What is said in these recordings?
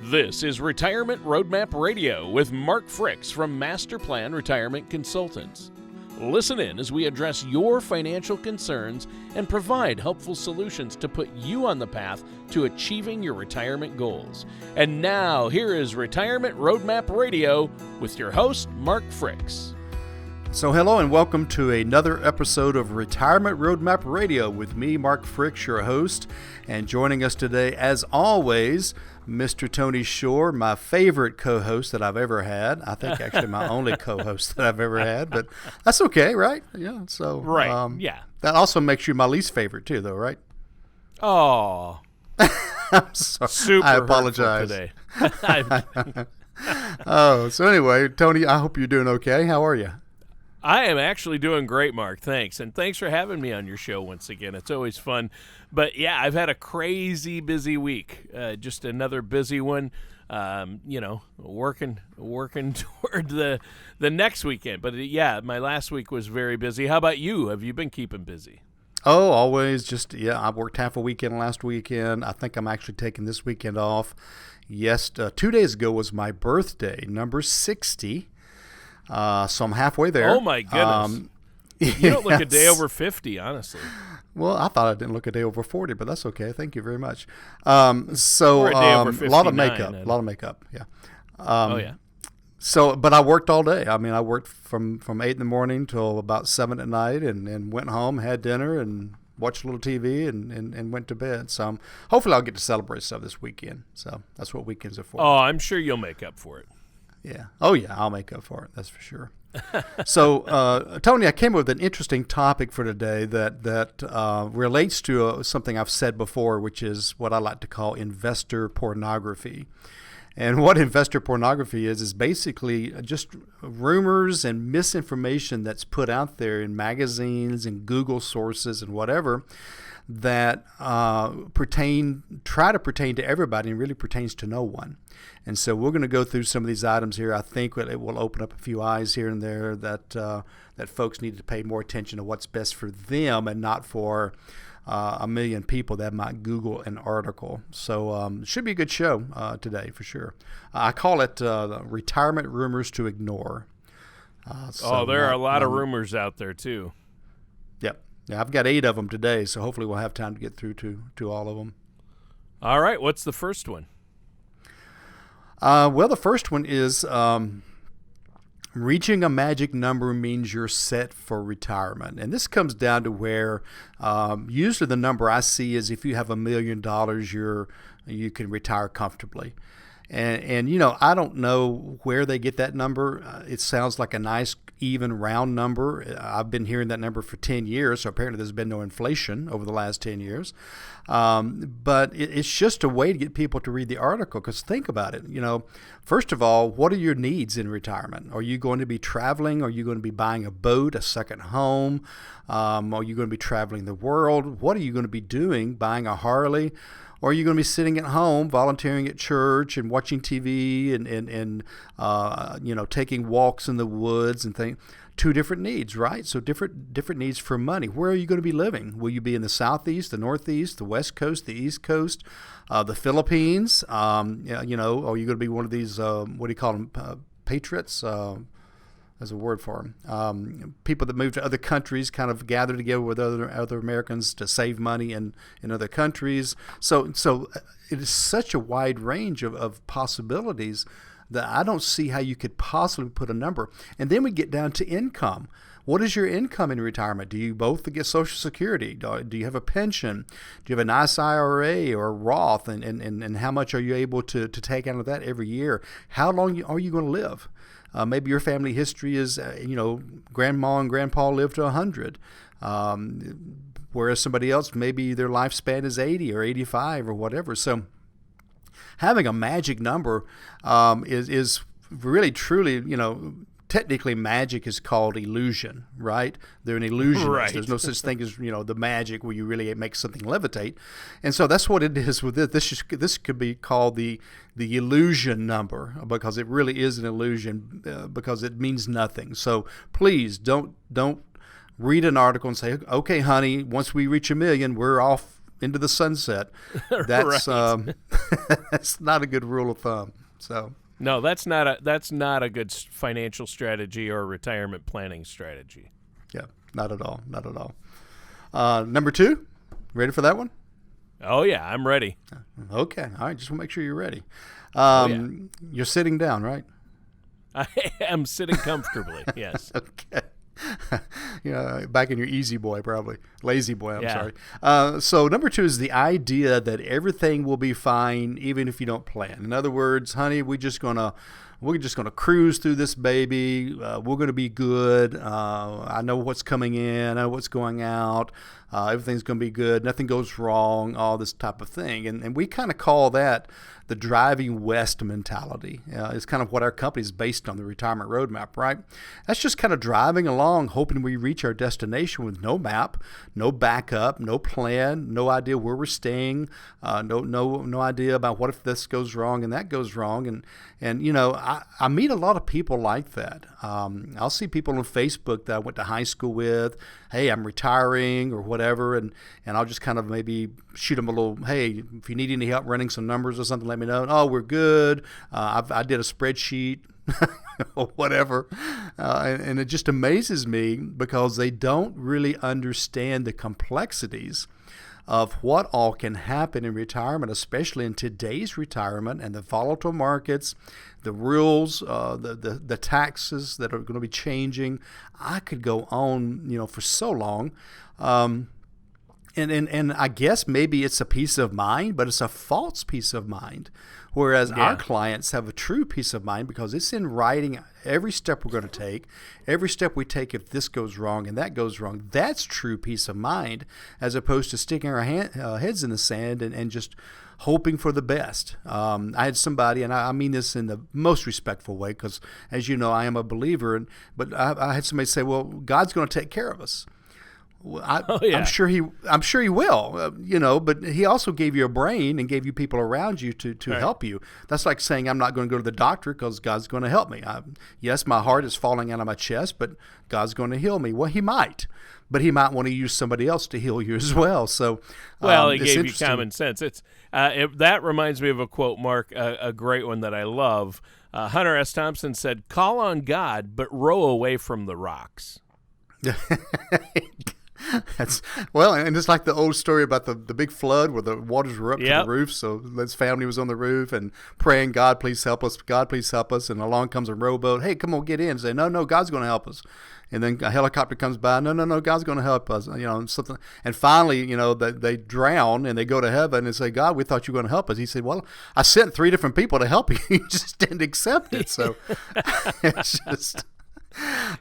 This is Retirement Roadmap Radio with Mark Fricks from Master Plan Retirement Consultants. Listen in as we address your financial concerns and provide helpful solutions to put you on the path to achieving your retirement goals. And now, here is Retirement Roadmap Radio with your host, Mark Fricks. So hello and welcome to another episode of Retirement Roadmap Radio with me, Mark Fricks, your host. And joining us today, as always, Mr. Tony Shore, my favorite co-host that I've ever had. I think actually my only co-host that I've ever had, but that's okay, right? Yeah. So right. Yeah. That also makes you my least favorite too, though, right? Oh, I'm sorry. Super. I apologize today. So anyway, Tony, I hope you're doing okay. How are you? I am actually doing great, Mark. Thanks. And thanks for having me on your show once again. It's always fun. But yeah, I've had a crazy busy week. Just another busy one. Working toward the next weekend. But yeah, my last week was very busy. How about you? Have you been keeping busy? Oh, always. I worked half a weekend last weekend. I think I'm actually taking this weekend off. Yes, 2 days ago was my birthday, number 60. So I'm halfway there. Oh, my goodness. You don't look a day over 50, honestly. Well, I thought I didn't look a day over 40, but that's okay. Thank you very much. Or a day over 59, a lot of makeup, yeah. Yeah. So, but I worked all day. I mean, I worked from 8 in the morning till about 7 at night and went home, had dinner, and watched a little TV and went to bed. So hopefully I'll get to celebrate stuff this weekend. So that's what weekends are for. Oh, I'm sure you'll make up for it. Yeah. Oh, yeah. I'll make up for it. That's for sure. So, Tony, I came up with an interesting topic for today that relates to something I've said before, which is what I like to call investor pornography. And what investor pornography is basically just rumors and misinformation that's put out there in magazines and Google sources and whatever that try to pertain to everybody and really pertains to no one. And so we're going to go through some of these items here. I think it will open up a few eyes here and there that folks need to pay more attention to what's best for them and not for a million people that might Google an article. So it should be a good show today for sure. I call it retirement rumors to ignore. There are a lot of rumors out there too. Yep. Yeah, I've got 8 of them today, so hopefully we'll have time to get through to all of them. All right. What's the first one? Well, the first one is reaching a magic number means you're set for retirement. And this comes down to where usually the number I see is if you have $1 million, you can retire comfortably. And I don't know where they get that number. It sounds like a nice, even, round number. I've been hearing that number for 10 years, so apparently there's been no inflation over the last 10 years. But it's just a way to get people to read the article, because think about it. First of all, what are your needs in retirement? Are you going to be traveling? Are you going to be buying a boat, a second home? Are you going to be traveling the world? What are you going to be doing, buying a Harley? Or are you going to be sitting at home, volunteering at church and watching TV and taking walks in the woods and things? 2 different needs, right? So different needs for money. Where are you going to be living? Will you be in the Southeast, the Northeast, the West Coast, the East Coast, the Philippines? Are you going to be one of these, what do you call them, patriots? There's a word for them. People that move to other countries kind of gather together with other Americans to save money in other countries. So it is such a wide range of possibilities that I don't see how you could possibly put a number. And then we get down to income. What is your income in retirement? Do you both get Social Security? Do you have a pension? Do you have a nice IRA or a Roth? And how much are you able to take out of that every year? How long are you going to live? Maybe your family history is, grandma and grandpa lived to 100, whereas somebody else, maybe their lifespan is 80 or 85 or whatever. So having a magic number is really, truly, technically magic is called illusion, right? They're an illusionist. Right. There's no such thing as, the magic where you really make something levitate. And so that's what it is with this. This could be called the illusion number, because it really is an illusion, because it means nothing. So please don't read an article and say, okay, honey, once we reach $1 million, we're off into the sunset. That's Right. that's not a good rule of thumb. So No, that's not a good financial strategy or retirement planning strategy. yeah, not at all, not at all. Number 2, ready for that one? Oh yeah, I'm ready. Okay, all right. Just want to make sure you're ready. Yeah. You're sitting down, right? I am sitting comfortably. Yes. Okay. Back in your easy boy, probably. Lazy boy, I'm Yeah. sorry. So number 2 is the idea that everything will be fine even if you don't plan. In other words, honey, we're just gonna cruise through this baby. We're gonna be good. I know what's coming in. I know what's going out. Everything's gonna be good. Nothing goes wrong. All this type of thing, and we kind of call that the driving west mentality. It's kind of what our company is based on, the retirement roadmap, right? That's just kind of driving along, hoping we reach our destination with no map, no backup, no plan, no idea where we're staying, no idea about what if this goes wrong and that goes wrong. And I meet a lot of people like that. I'll see people on Facebook that I went to high school with. Hey, I'm retiring or whatever, and I'll just kind of maybe shoot them a little, hey, if you need any help running some numbers or something, let me know. Oh, we're good. I did a spreadsheet or whatever. And it just amazes me because they don't really understand the complexities of what all can happen in retirement, especially in today's retirement and the volatile markets, the rules, the taxes that are going to be changing. I could go on, for so long. And I guess maybe it's a peace of mind, but it's a false peace of mind. Whereas our clients have a true peace of mind because it's in writing every step we're going to take, every step we take if this goes wrong and that goes wrong. That's true peace of mind as opposed to sticking our heads in the sand and just hoping for the best. I had somebody, and I mean this in the most respectful way because, as you know, I am a believer, but I had somebody say, well, God's going to take care of us. Well, I'm sure he will, but he also gave you a brain and gave you people around you to help you. That's like saying I'm not going to go to the doctor because God's going to help me. Yes, my heart is falling out of my chest, but God's going to heal me. Well, he might, but he might want to use somebody else to heal you as well. So, he gave you common sense. That reminds me of a quote, Mark, a great one that I love. Hunter S. Thompson said, "Call on God, but row away from the rocks." And it's like the old story about the big flood where the waters were up to the roof. So his family was on the roof and praying, God, please help us. God, please help us. And along comes a rowboat. Hey, come on, get in. And say, no, God's going to help us. And then a helicopter comes by. No, God's going to help us. Something. And finally, they drown and they go to heaven and say, God, we thought you were going to help us. He said, well, I sent 3 different people to help you. You just didn't accept it. So it's just...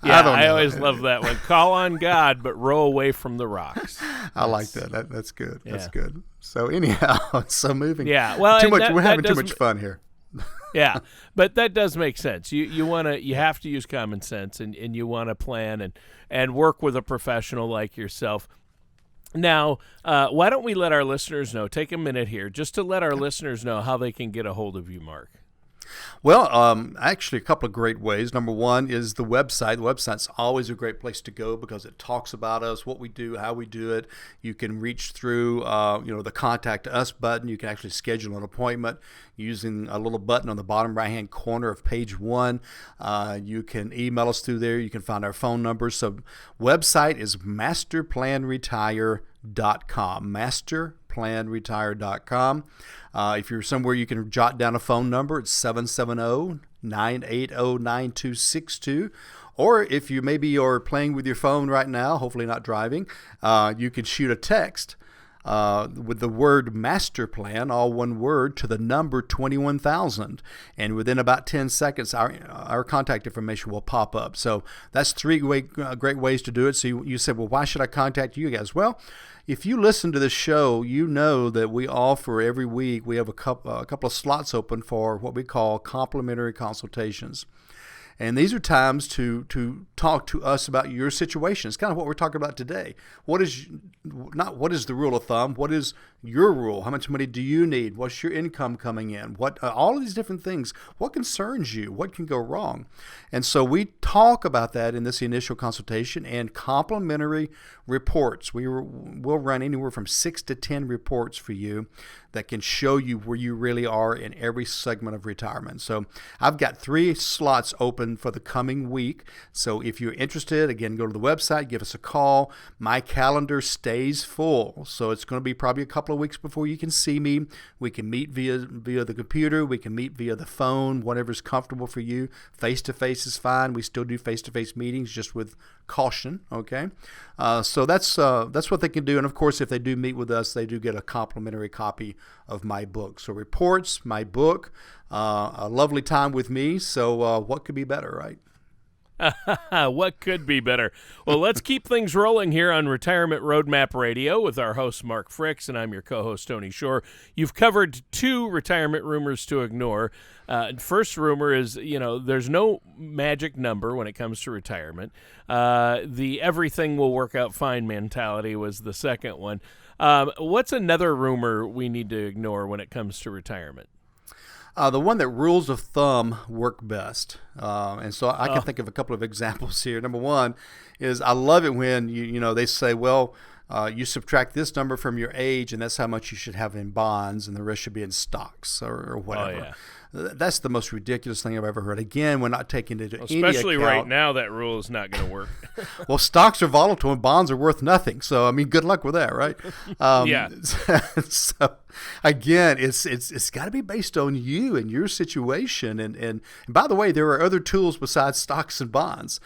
I always love that one. Call on God, but row away from the rocks. I like that. That's good. Yeah. That's good. So anyhow, so moving. Yeah. Well, we're having too much fun here. Yeah, but that does make sense. You have to use common sense and you want to plan and work with a professional like yourself. Now, why don't we let our listeners know? Take a minute here just to let our listeners know how they can get a hold of you, Mark. Well, actually, a couple of great ways. Number one is the website. The website's always a great place to go because it talks about us, what we do, how we do it. You can reach through, the Contact Us button. You can actually schedule an appointment using a little button on the bottom right-hand corner of page 1. You can email us through there. You can find our phone number. So website is masterplanretire.com. masterplanretire.com. If you're somewhere you can jot down a phone number, it's 770-980-9262. Or if you maybe are playing with your phone right now, hopefully not driving, you can shoot a text with the word master plan, all one word, to the number 21,000. And within about 10 seconds, our contact information will pop up. So that's 3 great ways to do it. So you said, well, why should I contact you guys? Well, if you listen to this show, you know that we offer every week, we have a couple of slots open for what we call complimentary consultations. And these are times to talk to us about your situation. It's kind of what we're talking about today. What is the rule of thumb? What is your rule? How much money do you need? What's your income coming in? What all of these different things. What concerns you? What can go wrong? And so we talk about that in this initial consultation and complimentary reports. We'll run anywhere from 6 to 10 reports for you that can show you where you really are in every segment of retirement. So I've got 3 slots open for the coming week. So if you're interested, again, go to the website, give us a call. My calendar stays full, so it's going to be probably a couple of weeks before you can see me. We can meet via the computer. We can meet via the phone, whatever's comfortable for you. Face-to-face is fine. We still do face-to-face meetings, just with caution, okay? So that's what they can do. And, of course, if they do meet with us, they do get a complimentary copy of my book. So reports, my book, a lovely time with me. So what could be better, right? What could be better? Well, let's keep things rolling here on Retirement Roadmap Radio with our host, Mark Fricks, and I'm your co-host, Tony Shore. You've covered 2 retirement rumors to ignore. First rumor is, there's no magic number when it comes to retirement. The everything will work out fine mentality was the second one. What's another rumor we need to ignore when it comes to retirement? The one that rules of thumb work best. And so I can think of a couple of examples here. Number one is I love it when they say, well, you subtract this number from your age and that's how much you should have in bonds and the rest should be in stocks or whatever. Oh, yeah. That's the most ridiculous thing I've ever heard. Again, we're not taking into any especially account. Right now, that rule is not going to work. Well, stocks are volatile and bonds are worth nothing. So, I mean, good luck with that, right? Yeah. So, again, it's got to be based on you and your situation. And by the way, there are other tools besides stocks and bonds.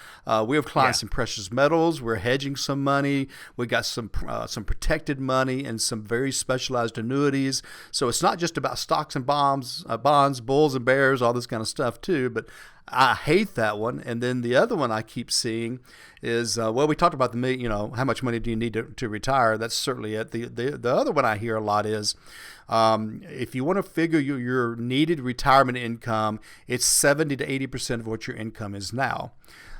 We have clients in precious metals. We're hedging some money. We got some protected money and some very specialized annuities. So it's not just about stocks and bonds, bulls and bears, all this kind of stuff too. But I hate that one. And then the other one I keep seeing is, we talked about how much money do you need to retire? That's certainly it. The other one I hear a lot is, if you want to figure your needed retirement income, it's 70 to 80% of what your income is now.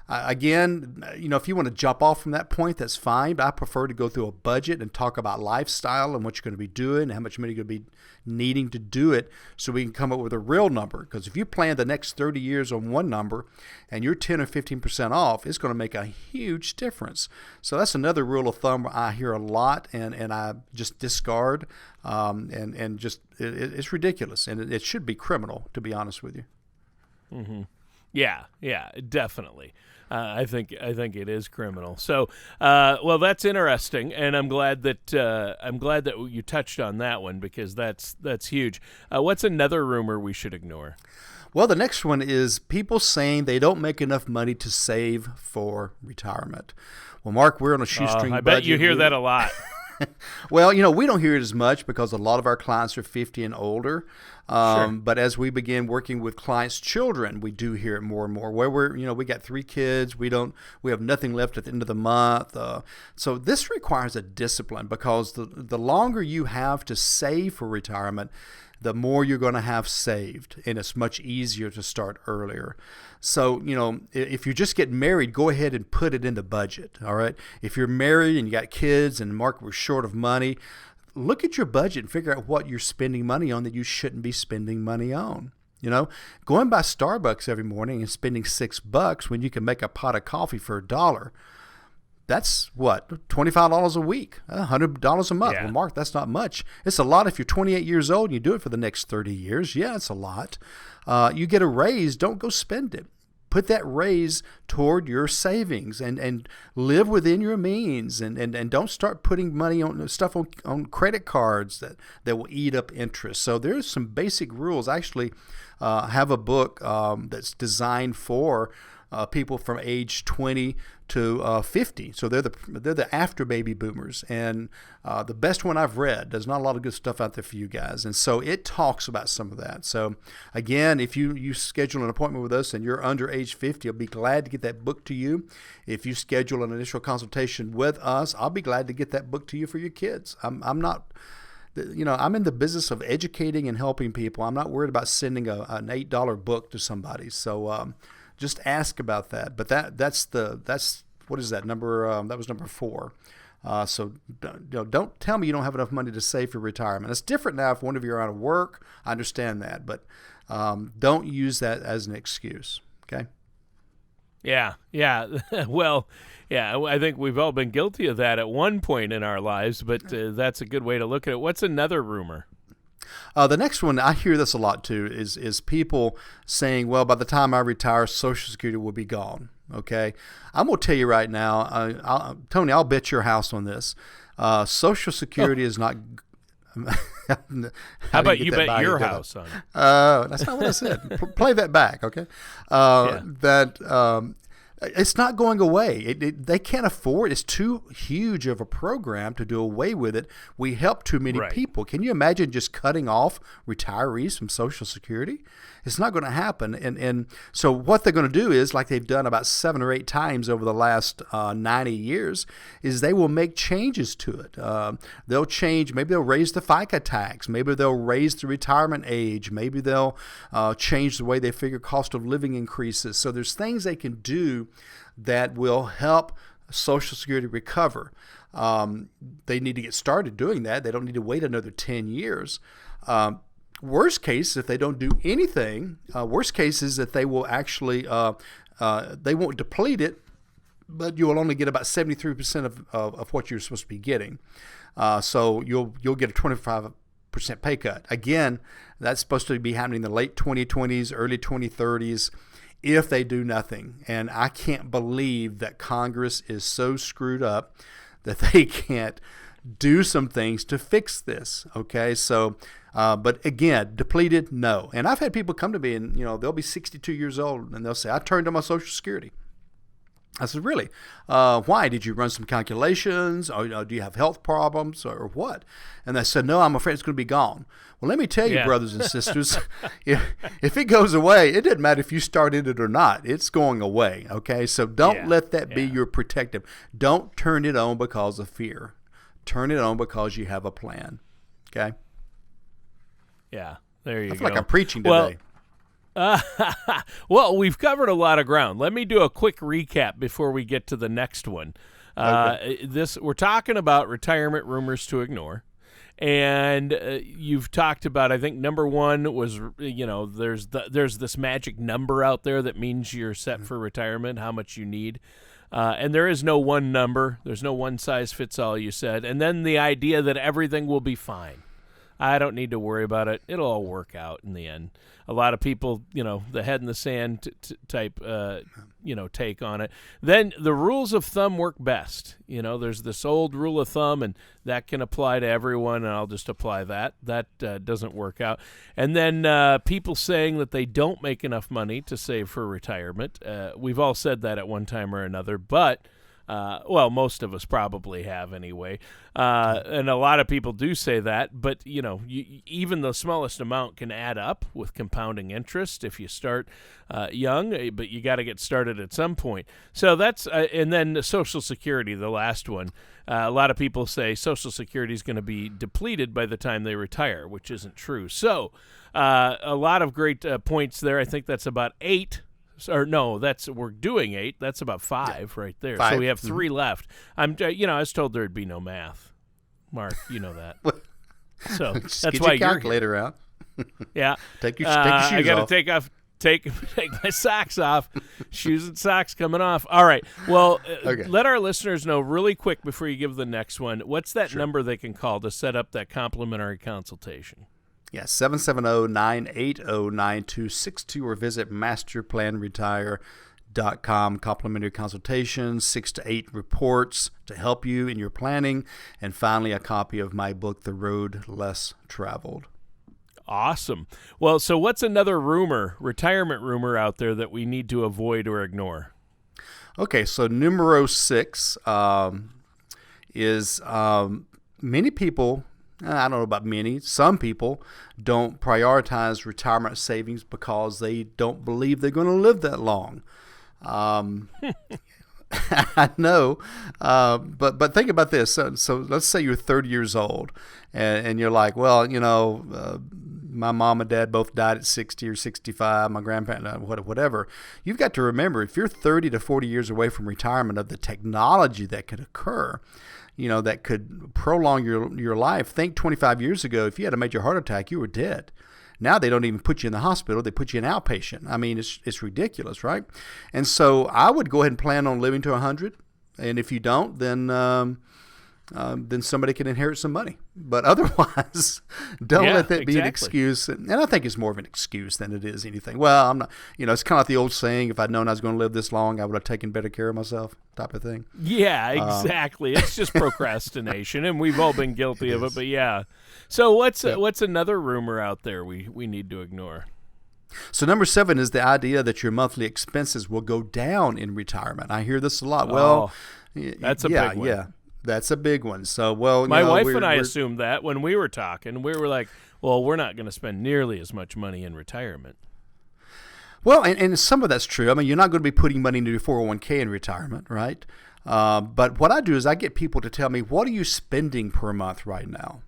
Again, if you want to jump off from that point, that's fine. But I prefer to go through a budget and talk about lifestyle and what you're going to be doing and how much money you're going to be needing to do it so we can come up with a real number. Because if you plan the next 30 years on one number and you're 10 or 15% off, it's going to make a huge difference. So that's another rule of thumb I hear a lot and I just discard. And just it's ridiculous. And it should be criminal, to be honest with you. Mm-hmm. Yeah, definitely. I think it is criminal. So, well, that's interesting, and I'm glad that you touched on that one because that's huge. What's another rumor we should ignore? Well, the next one is people saying they don't make enough money to save for retirement. Well, Mark, we're on a shoestring budget. I bet you hear that a lot. Well, we don't hear it as much because a lot of our clients are 50 and older. Sure. But as we begin working with clients' children, we do hear it more and more. Where we got 3 kids, we have nothing left at the end of the month. So this requires a discipline because the longer you have to save for retirement, the more you're going to have saved, and it's much easier to start earlier. So, if you just get married, go ahead and put it in the budget, all right? If you're married and you got kids and Mark, we're short of money, look at your budget and figure out what you're spending money on that you shouldn't be spending money on. Going by Starbucks every morning and spending $6 when you can make a pot of coffee for $1. That's what, $25 a week, $100 a month. Yeah. Well, Mark, that's not much. It's a lot if you're 28 years old and you do it for the next 30 years. Yeah, it's a lot. You get a raise, don't go spend it. Put that raise toward your savings and live within your means and don't start putting money on stuff on credit cards that will eat up interest. So there's some basic rules. I actually have a book that's designed for people from age 20 to 50. So they're the after baby boomers. And the best one I've read. There's not a lot of good stuff out there for you guys. And so it talks about some of that. So again, if you schedule an appointment with us and you're under age 50, I'll be glad to get that book to you. If you schedule an initial consultation with us, I'll be glad to get that book to you for your kids. I'm in the business of educating and helping people. I'm not worried about sending an $8 book to somebody. So Just ask about that. But that's what is that number? That was number 4. So don't tell me you don't have enough money to save for retirement. It's different now if one of you are out of work. I understand that, but don't use that as an excuse. Okay. Yeah. Well, yeah, I think we've all been guilty of that at one point in our lives, but that's a good way to look at it. What's another rumor? The next one, I hear this a lot too, is people saying, well, by the time I retire, Social Security will be gone. Okay. I'm going to tell you right now, Tony, I'll bet your house on this. Social Security is not. How about you bet your house on it? That's not what I said. Play that back, okay? That it's not going away. They can't afford. It's too huge of a program to do away with it. We help too many people. Can you imagine just cutting off retirees from Social Security? It's not going to happen. And so what they're going to do is, like they've done about 7 or 8 times over the last 90 years, is they will make changes to it. They'll change. Maybe they'll raise the FICA tax. Maybe they'll raise the retirement age. Maybe they'll change the way they figure cost of living increases. So there's things they can do that will help Social Security recover. They need to get started doing that. They don't need to wait another 10 years. Worst case, if they don't do anything, worst case is that they will actually, they won't deplete it, but you will only get about 73% of what you're supposed to be getting. So you'll get a 25% pay cut. Again, that's supposed to be happening in the late 2020s, early 2030s, if they do nothing. And I can't believe that Congress is so screwed up that they can't do some things to fix this. Okay, so but again, depleted, no. And I've had people come to me and they'll be 62 years old and they'll say, I turned on my Social Security. I said, really? Why? Did you run some calculations? Or do you have health problems or what? And they said, no, I'm afraid it's going to be gone. Well, let me tell you, brothers and sisters, if it goes away, it doesn't matter if you started it or not. It's going away, okay? So don't let that be your protective. Don't turn it on because of fear. Turn it on because you have a plan, okay? Yeah, there you go. I feel like I'm preaching today. Well, we've covered a lot of ground. Let me do a quick recap before we get to the next one. Okay. We're talking about retirement rumors to ignore. And you've talked about, I think number 1 was, there's this magic number out there that means you're set for retirement, how much you need. And there is no one number. There's no one size fits all, you said. And then the idea that everything will be fine. I don't need to worry about it. It'll all work out in the end. A lot of people, the head in the sand type, take on it. Then the rules of thumb work best. There's this old rule of thumb, and that can apply to everyone, and I'll just apply that. That doesn't work out. And then people saying that they don't make enough money to save for retirement. We've all said that at one time or another, but most of us probably have anyway. And a lot of people do say that, but even the smallest amount can add up with compounding interest if you start young, but you got to get started at some point. So that's, and then Social Security, the last one. A lot of people say Social Security is going to be depleted by the time they retire, which isn't true. So a lot of great points there. I think that's about 8. Or no, we're doing 8. That's about 5 right there. 5. So we have 3 left. I was told there'd be no math. Mark, you know that. So just that's get why your calculator out. Yeah. Take your shoes off. I got to take my socks off. Shoes and socks coming off. All right. Well, let our listeners know really quick before you give the next one. What's that number they can call to set up that complimentary consultation? Yeah, 770-980-9262 or visit masterplanretire.com. Complimentary consultations, 6 to 8 reports to help you in your planning, and finally a copy of my book, The Road Less Traveled. Awesome. Well, so what's another retirement rumor out there that we need to avoid or ignore? Okay, so numero 6 is many people, I don't know about many, some people don't prioritize retirement savings because they don't believe they're going to live that long. I know, but think about this. So let's say you're 30 years old, and you're like, well, my mom and dad both died at 60 or 65, my grandparents, whatever. You've got to remember, if you're 30 to 40 years away from retirement, of the technology that could occur, that could prolong your life. Think 25 years ago, if you had a major heart attack, you were dead. Now they don't even put you in the hospital. They put you in outpatient. I mean, it's ridiculous, right? And so I would go ahead and plan on living to 100. And if you don't, then somebody can inherit some money. But otherwise, don't let that be an excuse. And I think it's more of an excuse than it is anything. Well, I'm not, it's kind of like the old saying, if I'd known I was going to live this long, I would have taken better care of myself, type of thing. Yeah, exactly. It's just procrastination, and we've all been guilty of it. But yeah. So what's another rumor out there we need to ignore? So number 7 is the idea that your monthly expenses will go down in retirement. I hear this a lot. Well, that's a big one. Yeah. That's a big one. So, well, my wife and I assumed that when we were talking. We were like, well, we're not going to spend nearly as much money in retirement. Well, and some of that's true. I mean, you're not going to be putting money into your 401k in retirement, right? But what I do is I get people to tell me, what are you spending per month right now?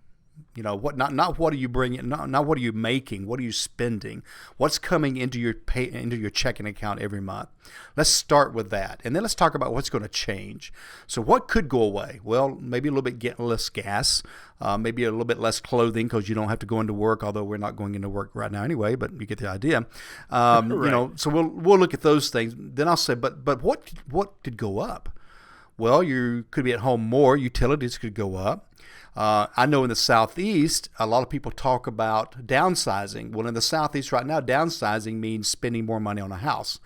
What not what are you bringing, not what are you making, what are you spending, what's coming into your checking account every month. Let's start with that, and then let's talk about what's going to change. So what could go away? Well, maybe a little bit less gas, maybe a little bit less clothing because you don't have to go into work, although we're not going into work right now anyway, but you get the idea. Right. So we'll look at those things. Then I'll say, but what could go up? Well, you could be at home more, utilities could go up. I know in the Southeast, a lot of people talk about downsizing. Well, in the Southeast right now, downsizing means spending more money on a house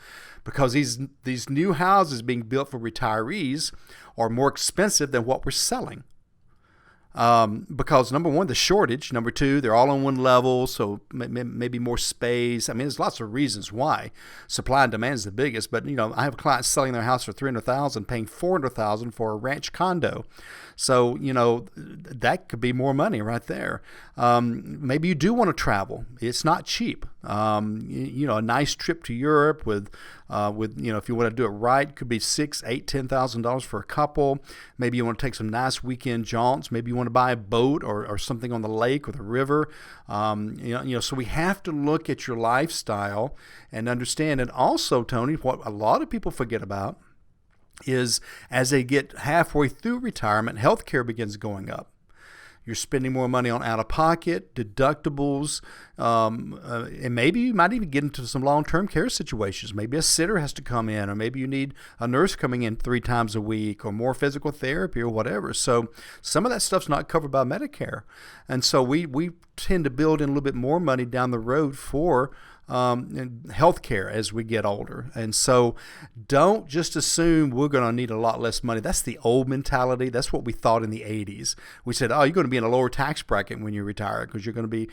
because these new houses being built for retirees are more expensive than what we're selling. Because number one, the shortage. Number two, they're all on one level, so maybe more space. I mean, there's lots of reasons why. Supply and demand is the biggest, but I have clients selling their house for $300,000, paying $400,000 for a ranch condo. So that could be more money right there. Maybe you do want to travel. It's not cheap. A nice trip to Europe with if you want to do it right, could be $6,000, $8,000, $10,000 for a couple. Maybe you want to take some nice weekend jaunts. Maybe you want to buy a boat or something on the lake or the river. So we have to look at your lifestyle and understand. And also, Tony, what a lot of people forget about is as they get halfway through retirement, healthcare begins going up. You're spending more money on out-of-pocket, deductibles, and maybe you might even get into some long-term care situations. Maybe a sitter has to come in, or maybe you need a nurse coming in 3 times a week, or more physical therapy, or whatever. So some of that stuff's not covered by Medicare. And so we tend to build in a little bit more money down the road for healthcare as we get older. And so don't just assume we're going to need a lot less money. That's the old mentality. That's what we thought in the 80s. We said, you're going to be in a lower tax bracket when you retire because you're going to be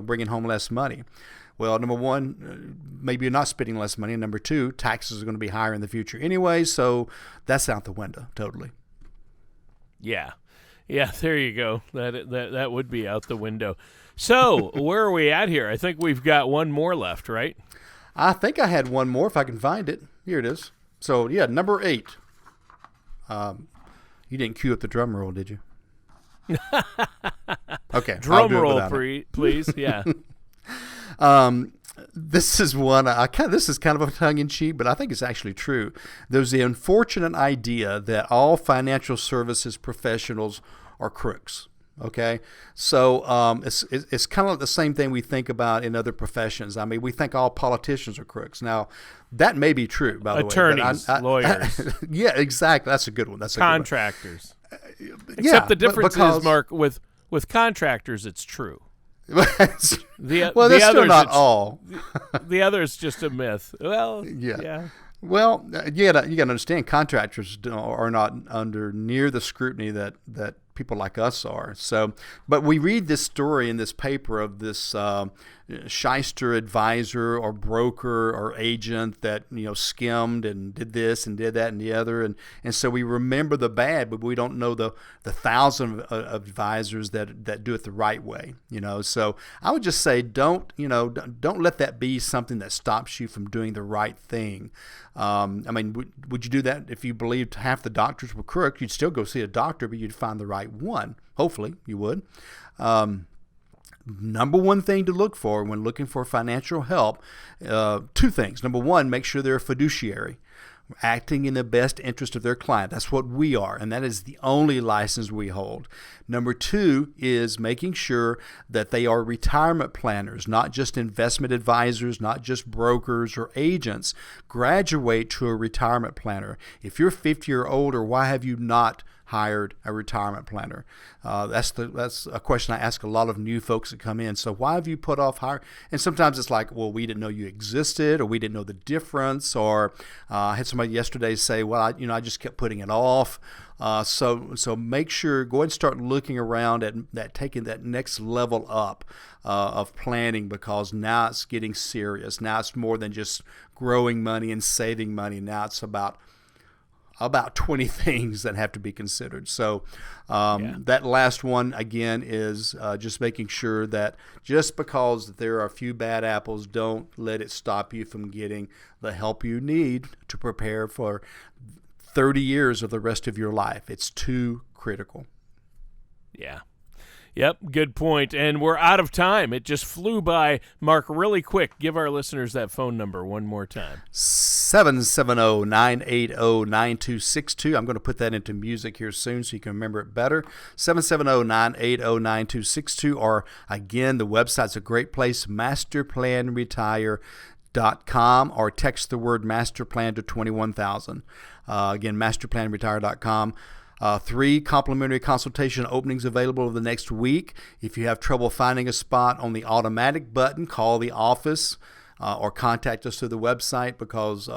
bringing home less money. Well, number one, maybe you're not spending less money. And number two, taxes are going to be higher in the future anyway. So that's out the window totally. Yeah, there you go. That would be out the window. So where are we at here? I think we've got one more left, right? I think I had one more if I can find it. Here it is. So, number 8. You didn't cue up the drum roll, did you? Okay. Drum roll, please. Yeah. This is one. This is kind of a tongue-in-cheek, but I think it's actually true. There's the unfortunate idea that all financial services professionals are crooks. Okay, so it's kind of the same thing we think about in other professions. I mean, we think all politicians are crooks. Now, that may be true, by the way. Attorneys, lawyers. Yeah, exactly. That's a good one. That's a contractors. Good one. Except the difference is, Mark, with contractors, it's true. That's still not all. The other is just a myth. Well, yeah. Well, you got to understand, contractors are not under near the scrutiny that people like us are. So, but we read this story in this paper of this shyster advisor or broker or agent that skimmed and did this and did that and the other, and so we remember the bad, but we don't know the 1,000 of advisors that do it the right way. So I would just say don't let that be something that stops you from doing the right thing. I mean, would you do that if you believed half the doctors were crooks? You'd still go see a doctor, but you'd find the right one. Hopefully, you would. number one thing to look for when looking for financial help, two things. Number one, make sure they're a fiduciary, acting in the best interest of their client. That's what we are, and that is the only license we hold. Number two is making sure that they are retirement planners, not just investment advisors, not just brokers or agents. Graduate to a retirement planner. If you're 50 or older, why have you not hired a retirement planner? That's a question I ask a lot of new folks that come in. So why have you put off hire? And sometimes it's like, well, we didn't know you existed, or we didn't know the difference, or I had somebody yesterday say, well, I just kept putting it off. So make sure, go ahead and start looking around at that, taking that next level up of planning, because now it's getting serious. Now it's more than just growing money and saving money. Now it's about 20 things that have to be considered. So that last one, again, is just making sure that just because there are a few bad apples, don't let it stop you from getting the help you need to prepare for 30 years of the rest of your life. It's too critical. Yeah. Yep, good point. And we're out of time. It just flew by. Mark, really quick, give our listeners that phone number one more time. 770-980-9262. I'm going to put that into music here soon so you can remember it better. 770-980-9262. Or, again, the website's a great place, masterplanretire.com, or text the word masterplan to 21,000. Again, masterplanretire.com. 3 complimentary consultation openings available over the next week. If you have trouble finding a spot on the automatic button, call the office or contact us through the website, because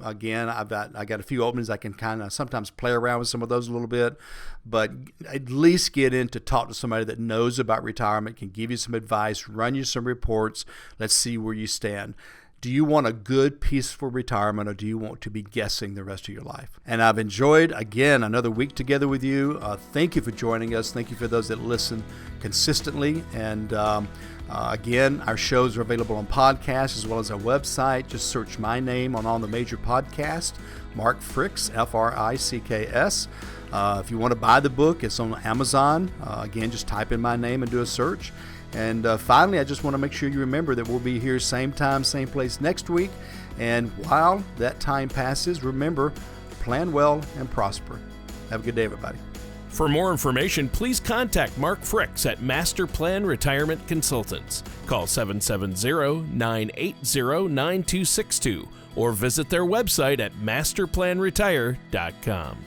again, I got a few openings. I can kind of sometimes play around with some of those a little bit, but at least get in to talk to somebody that knows about retirement, can give you some advice, run you some reports. Let's see where you stand. Do you want a good, peaceful retirement, or do you want to be guessing the rest of your life? And I've enjoyed, again, another week together with you. Thank you for joining us. Thank you for those that listen consistently. And again, our shows are available on podcasts as well as our website. Just search my name on all the major podcasts, Mark Fricks, Fricks. If you want to buy the book, it's on Amazon. Again, just type in my name and do a search. And finally, I just want to make sure you remember that we'll be here same time, same place next week. And while that time passes, remember, plan well and prosper. Have a good day, everybody. For more information, please contact Mark Fricks at Master Plan Retirement Consultants. Call 770-980-9262 or visit their website at masterplanretire.com.